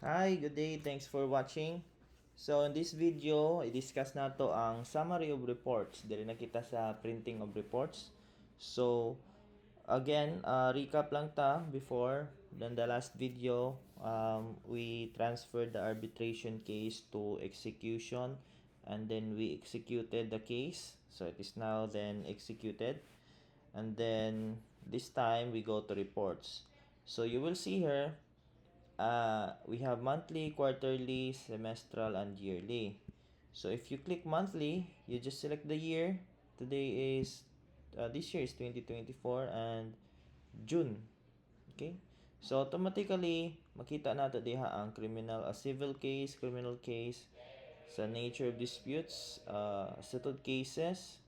Hi, good day. Thanks for watching. So, in this video, i-discuss na to ang summary of reports. Dili na kita sa printing of reports. So, again, recap lang ta before. Then the last video, we transferred the arbitration case to execution. And then we executed the case. So, it is now then executed. And then, this time, we go to reports. So, you will see here, we have monthly, quarterly, semestral, and yearly. So if you click monthly, you just select the year. Today is this year is 2024 and June. Okay? So automatically makita nato diha ang civil case, criminal case, sa nature of disputes, settled cases,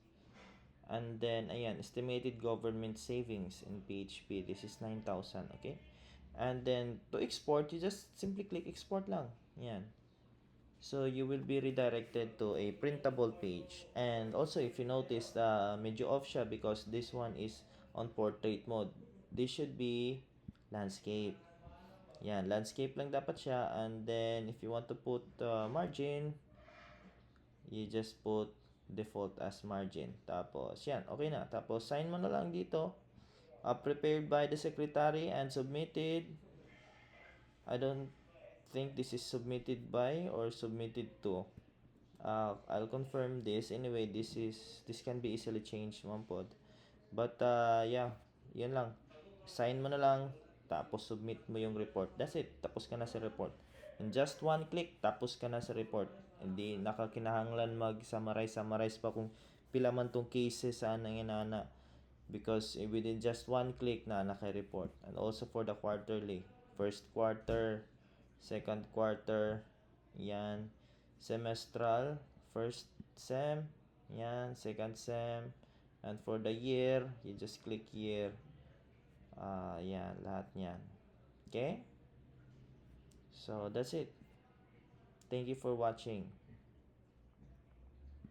and then ayan, estimated government savings in PHP. This is 9,000, okay? And then to export, you just simply click export lang. Yan. So you will be redirected to a printable page. And also if you notice, medyo off siya because this one is on portrait mode. This should be landscape. Yan, landscape lang dapat siya. And then if you want to put margin, you just put default as margin. Tapos yan, okay na. Tapos sign mo na lang dito. Prepared by the secretary and submitted. I don't think this is submitted by or submitted to. I'll confirm this. Anyway, this can be easily changed man pod. But yeah, yun lang. Sign mo na lang, tapos submit mo yung report. That's it. Tapos ka na sa report. In just one click, tapos ka na sa report. Hindi nakakinahanglan mag-summarize pa kung pila man tong cases saan ang inana. Because within just one click na naka-report. And also for the quarterly. First quarter, second quarter, yan. Semestral, first sem, yan. Second sem. And for the year, you just click year. Yan, lahat yan. Okay? So, that's it. Thank you for watching.